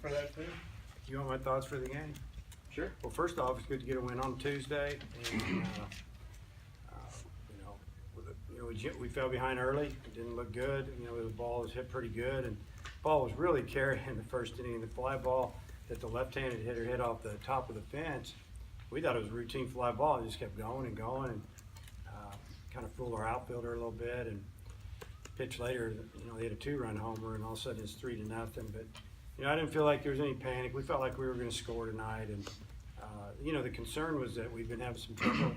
for that too? You want my thoughts for the game? Sure. Well, first off, it's good to get a win on Tuesday, and we fell behind early. It didn't look good. The ball was hit pretty good, and the ball was really carrying in the first inning. The fly ball that the left-handed hitter hit off the top of the fence, we thought it was a routine fly ball. It just kept going and going, and kind of fooled our outfielder a little bit. And pitch later, they hit a 2-run homer, and all of a sudden it's 3-0. But I didn't feel like there was any panic. We felt like we were going to score tonight, and the concern was that we've been having some trouble,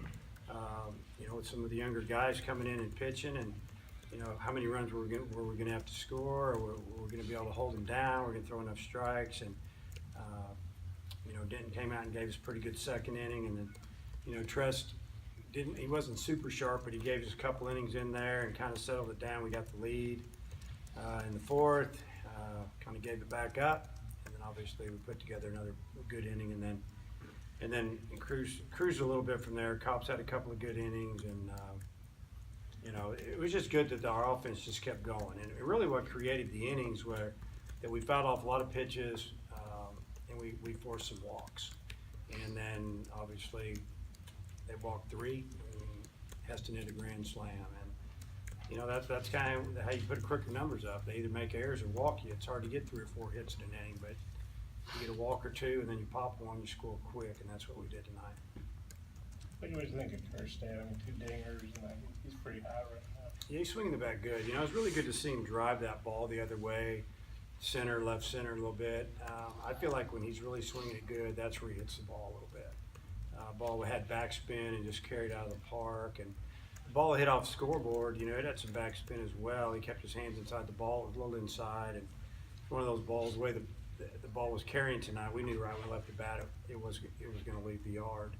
with some of the younger guys coming in and pitching, and how many runs were we going to have to score, or were we going to be able to hold them down? We're going to throw enough strikes, and Denton came out and gave us a pretty good second inning, and then Trest he wasn't super sharp, but he gave us a couple innings in there and kind of settled it down. We got the lead in the fourth, kind of gave it back up, and then obviously we put together another good inning, and then cruised a little bit from there. Cops had a couple of good innings, and it was just good that our offense just kept going. And really what created the innings were that we fouled off a lot of pitches, and we forced some walks. And then obviously they walked 3, and Heston hit a grand slam. And that's kind of how you put quicker numbers up. They either make errors or walk you. It's hard to get 3 or 4 hits in an inning, but you get a walk or 2, and then you pop one, you score quick, and that's what we did tonight. What do you always think of Kirstead? 2 dingers, and he's pretty high right now. Yeah, he's swinging the bat good. It was really good to see him drive that ball the other way, center, left center a little bit. I feel like when he's really swinging it good, that's where he hits the ball a little bit. Ball had backspin and just carried out of the park, and the ball hit off the scoreboard. It had some backspin as well. He kept his hands inside the ball. It was a little inside, and one of those balls, the way the ball was carrying tonight, we knew right when we left the bat it was going to leave the yard.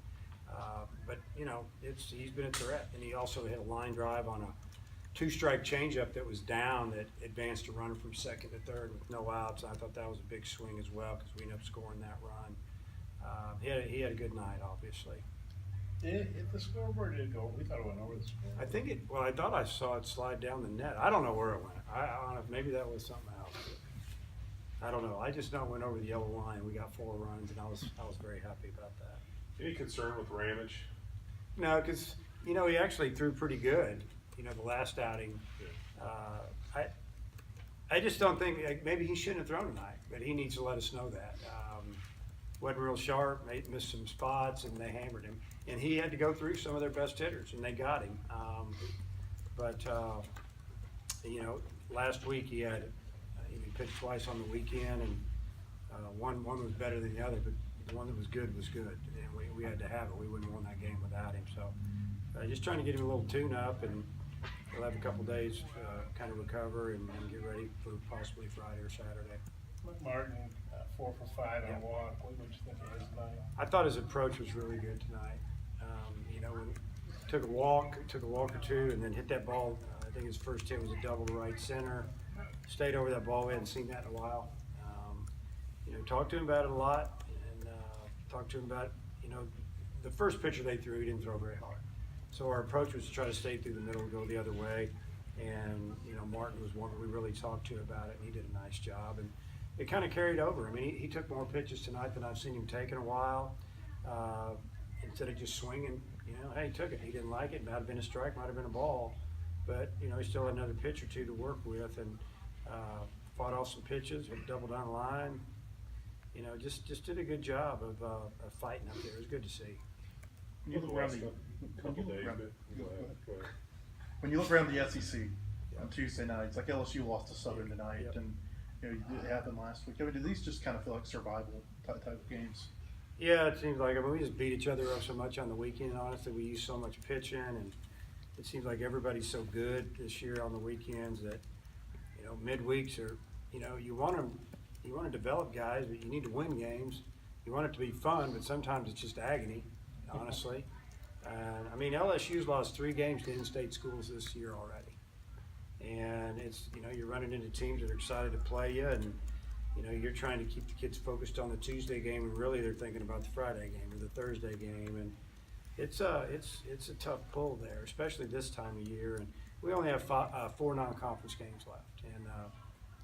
But he's been a threat, and he also hit a line drive on a 2-strike changeup that was down that advanced a runner from second to third with no outs. I thought that was a big swing as well because we ended up scoring that run. He had a good night, obviously. Did it hit the scoreboard or did it go? We thought it went over the scoreboard. I thought I saw it slide down the net. I don't know where it went. I don't know, maybe that was something else. I don't know. I just know it went over the yellow line. We got 4 runs, and I was very happy about that. Any concern with Ramage? No, because he actually threw pretty good. The last outing. I just don't think maybe he shouldn't have thrown tonight, but he needs to let us know that. Wasn't real sharp, missed some spots, and they hammered him. And he had to go through some of their best hitters, and they got him. Last week he pitched twice on the weekend, and one was better than the other, but the one that was good, and we had to have it. We wouldn't have won that game without him. So just trying to get him a little tune-up, and we'll have a couple days kind of recover and get ready for possibly Friday or Saturday. Martin, 4 for 5 on a walk. What would you think of his night? I thought his approach was really good tonight. When took a walk or 2, and then hit that ball. I think his first hit was a double to right center. Stayed over that ball. We hadn't seen that in a while. Talked to him about it a lot, and talked to him about the first pitcher they threw, he didn't throw very hard. So our approach was to try to stay through the middle and go the other way. And Martin was one that we really talked to about it, and he did a nice job. And it kind of carried over. I mean, he took more pitches tonight than I've seen him take in a while. Instead of just swinging, hey, he took it. He didn't like it. Might have been a strike, might have been a ball. But, he still had another pitch or 2 to work with, and fought off some pitches, hit double down the line. Just did a good job of fighting up there. It was good to see. When you look around when you look around the SEC on Tuesday nights, like LSU lost to Southern tonight, and it happened last week. Do these just kind of feel like survival type of games? Yeah, it seems like. We just beat each other up so much on the weekend. Honestly, we use so much pitching, and it seems like everybody's so good this year on the weekends that midweeks are. You want to develop guys, but you need to win games. You want it to be fun, but sometimes it's just agony, honestly. LSU's lost 3 games to in-state schools this year already. And it's, you're running into teams that are excited to play you, and, you're trying to keep the kids focused on the Tuesday game, and really they're thinking about the Friday game or the Thursday game. And it's a tough pull there, especially this time of year. And we only have 4 non-conference games left. And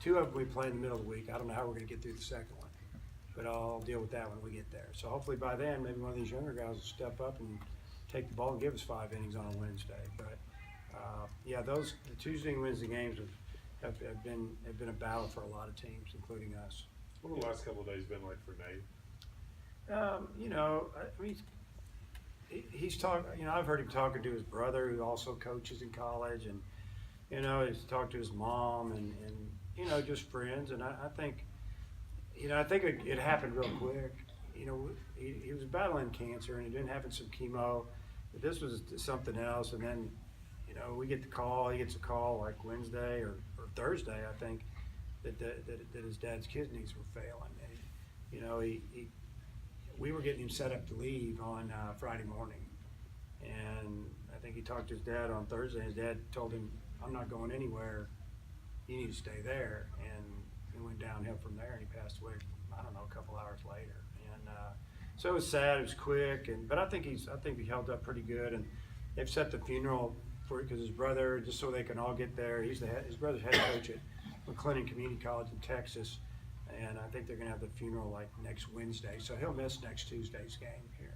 2 of them we play in the middle of the week. I don't know how we're going to get through the second one. but I'll deal with that when we get there. So hopefully by then, maybe one of these younger guys will step up and take the ball and give us 5 innings on a Wednesday. But yeah, the Tuesday and Wednesday games have been a battle for a lot of teams, including us. What have the last couple of days been like for Nate? You know, I mean, he's talking. You know, I've heard him talking to his brother, who also coaches in college, and you know, he's talked to his mom, and you know, just friends. And I think, you know, I think it happened real quick. You know, he was battling cancer, and he didn't have some chemo. But this was something else, and then, you know, we get the call. He gets a call like Wednesday or Thursday, I think, that his dad's kidneys were failing. And, you know, we were getting him set up to leave on Friday morning, and I think he talked to his dad on Thursday. His dad told him, "I'm not going anywhere. You need to stay there." And it went downhill from there, and he passed away, I don't know, a couple hours later. And so it was sad. It was quick, but I think he held up pretty good. And they've set the funeral for because his brother, just so they can all get there. His brother's head coach at McLennan Community College in Texas. And I think they're going to have the funeral like next Wednesday, so he'll miss next Tuesday's game here.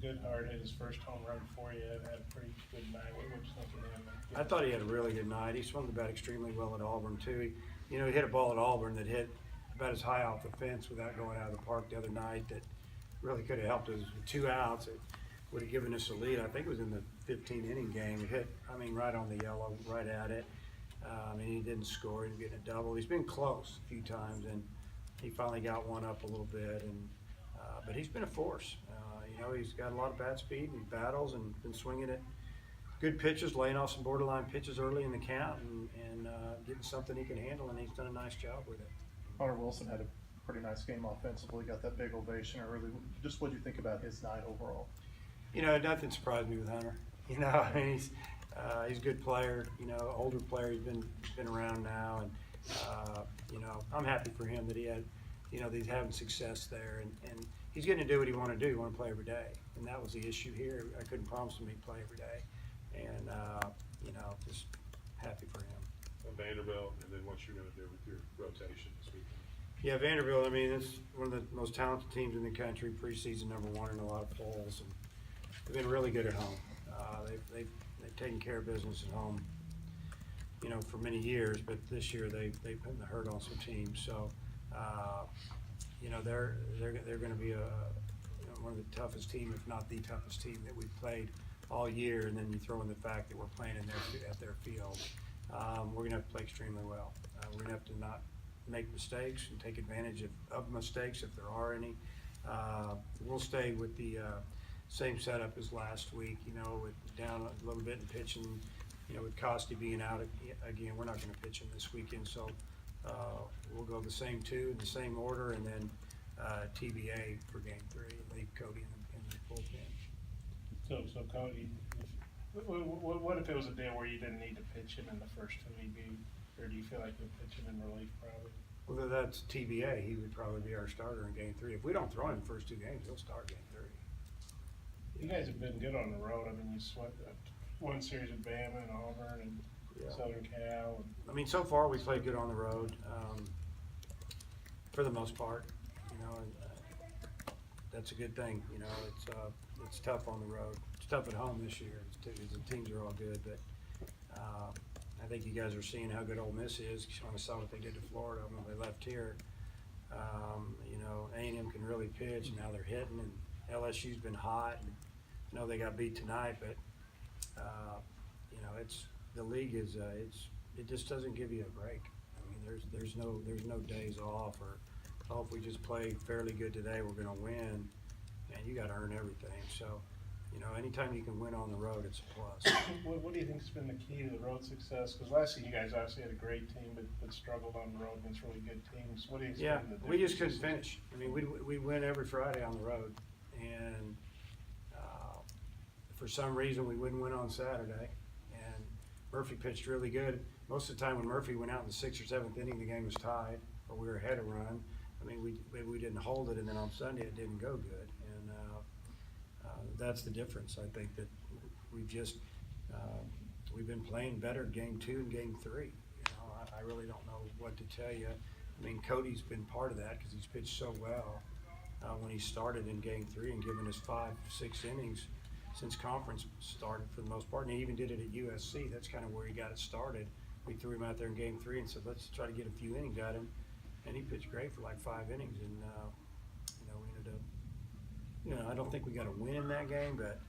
Good heart hit his first home run for you. Had a pretty good night. What would you think of him? I thought he had a really good night. He swung the bat extremely well at Auburn too. He hit a ball at Auburn that hit about as high off the fence without going out of the park the other night. That really could have helped us with 2 outs. It would have given us a lead. I think it was in the 15-inning game. It hit, right on the yellow, right at it. And he didn't score. He was getting a double. He's been close a few times, and he finally got one up a little bit. And but he's been a force. He's got a lot of bat speed, and he battles and been swinging at good pitches, laying off some borderline pitches early in the count, and getting something he can handle, and he's done a nice job with it. Hunter Wilson had a pretty nice game offensively, got that big ovation early. Just what do you think about his night overall? Nothing surprised me with Hunter. He's a good player, older player. He's been around now, and I'm happy for him that he had, that he's having success there, and he's getting to do what he wanted to do. He wanted to play every day, and that was the issue here. I couldn't promise him he'd play every day, and just happy for him. Vanderbilt, and then what you're going to do with your rotation this weekend. Yeah, Vanderbilt. It's one of the most talented teams in the country. Preseason #1 in a lot of polls, and they've been really good at home. They've taken care of business at home, for many years. But this year they've put the hurt on some teams. So, they're going to be one of the toughest teams, if not the toughest team that we've played all year. And then you throw in the fact that we're playing at their field. We're going to have to play extremely well. We're going to have to not make mistakes and take advantage of mistakes if there are any. We'll stay with the same setup as last week, with down a little bit in pitching, with Costi being out again. We're not going to pitch him this weekend, so we'll go the same 2 in the same order, and then TBA for game 3 and leave Cody in the bullpen. So Cody, what if it was a day where you didn't need to pitch him in the first 2 or do you feel like you'll pitch him in relief probably? Well, that's TBA. He would probably be our starter in game 3. If we don't throw him the first 2 games, he'll start game 3. You guys have been good on the road. You swept one series with Bama and Auburn and Southern Cal. So far we played good on the road, for the most part. And, that's a good thing. It's tough on the road. It's tough at home this year. The teams are all good, but I think you guys are seeing how good Ole Miss is. You kind of saw what they did to Florida when they left here. A&M can really pitch, and now they're hitting, and LSU's been hot. And I know they got beat tonight, but it's the league is it just doesn't give you a break. There's no days off, or if we just play fairly good today, we're going to win, and you got to earn everything. So, anytime you can win on the road, it's a plus. What do you think has been the key to the road success? Because last year you guys obviously had a great team, but struggled on the road against really good teams. What do you think? We just couldn't finish. We win every Friday on the road, and for some reason we wouldn't win on Saturday. And Murphy pitched really good. Most of the time when Murphy went out in the 6th or 7th inning, the game was tied, or we were ahead a run. We didn't hold it, and then on Sunday it didn't go good. And that's the difference. I think that we've been playing better game 2 and game 3. I really don't know what to tell you. I mean, Cody's been part of that because he's pitched so well when he started in Game 3 and given us 5-6 innings since conference started for the most part. And he even did it at USC. That's kind of where he got it started. We threw him out there in Game 3 and said, let's try to get a few innings out of him. And he pitched great for like 5 innings. And, we ended up, I don't think we got a win in that game, but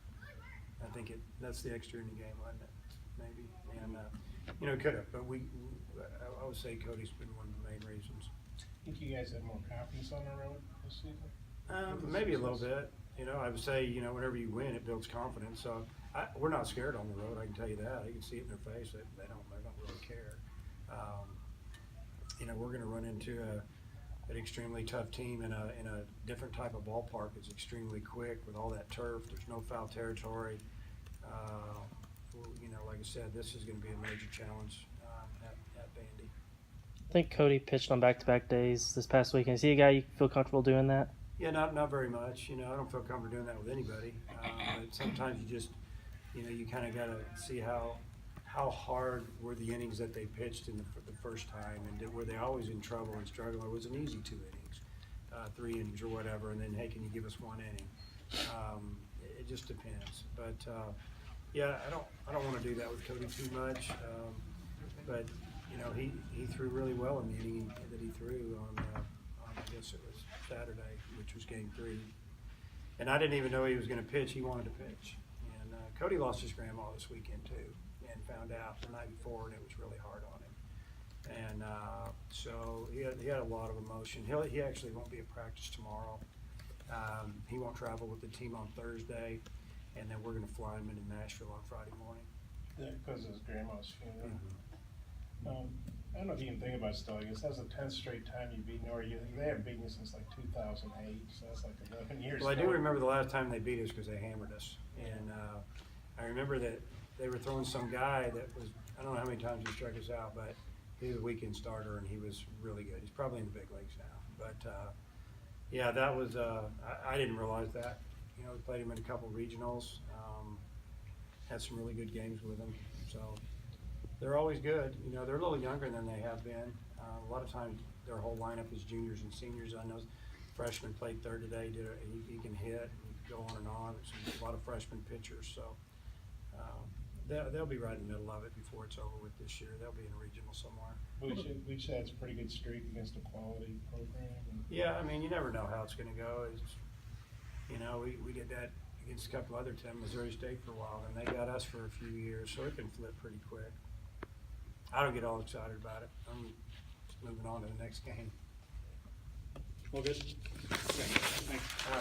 I think that's the extra inning game, wasn't it? Maybe. And, could have. But I would say Cody's been one of the main reasons. Think you guys have more confidence on the road this season? Maybe a little bit. I would say, whenever you win, it builds confidence. So we're not scared on the road. I can tell you that. You can see it in their face. They don't really care. We're going to run into an extremely tough team in a different type of ballpark. It's extremely quick with all that turf. There's no foul territory. Like I said, this is going to be a major challenge at Bandy. I think Cody pitched on back-to-back days this past weekend. Is he a guy you feel comfortable doing that? Yeah, not very much. I don't feel comfortable doing that with anybody. But sometimes you just, you kind of got to see how hard were the innings that they pitched in the first time, and were they always in trouble and struggling, or was it an easy 2 innings, 3 innings or whatever, and then, hey, can you give us 1 inning? It just depends. But, yeah, I don't want to do that with Cody too much. But, he threw really well in the inning that he threw on I guess it was Saturday, which was Game 3. And I didn't even know he was going to pitch. He wanted to pitch. And Cody lost his grandma this weekend, too, and found out the night before, and it was really hard on him. And so he had a lot of emotion. He actually won't be at practice tomorrow. He won't travel with the team on Thursday, and then we're going to fly him into Nashville on Friday morning. Yeah, because of his grandma's funeral. Mm-hmm. I don't know if you can think about it still. I guess that's the 10th straight time you've beaten Norway. They haven't beaten you since like 2008, so that's like 11 years. Well, I do remember the last time they beat us because they hammered us. And I remember that they were throwing some guy that was, I don't know how many times he struck us out, but he was a weekend starter and he was really good. He's probably in the big leagues now. But yeah, that was, I didn't realize that. We played him in a couple regionals, had some really good games with him. So they're always good. They're a little younger than they have been. A lot of times their whole lineup is juniors and seniors. I know freshman played third today. He can hit and go on and on. There's a lot of freshman pitchers. So they'll be right in the middle of it before it's over with this year. They'll be in a regional somewhere. We should have a pretty good streak against a quality program. Yeah, I mean, you never know how it's going to go. We did that against a couple other teams, Missouri State for a while, and they got us for a few years, so it can flip pretty quick. I don't get all excited about it. I'm just moving on to the next game. All good? Okay, thanks. All right.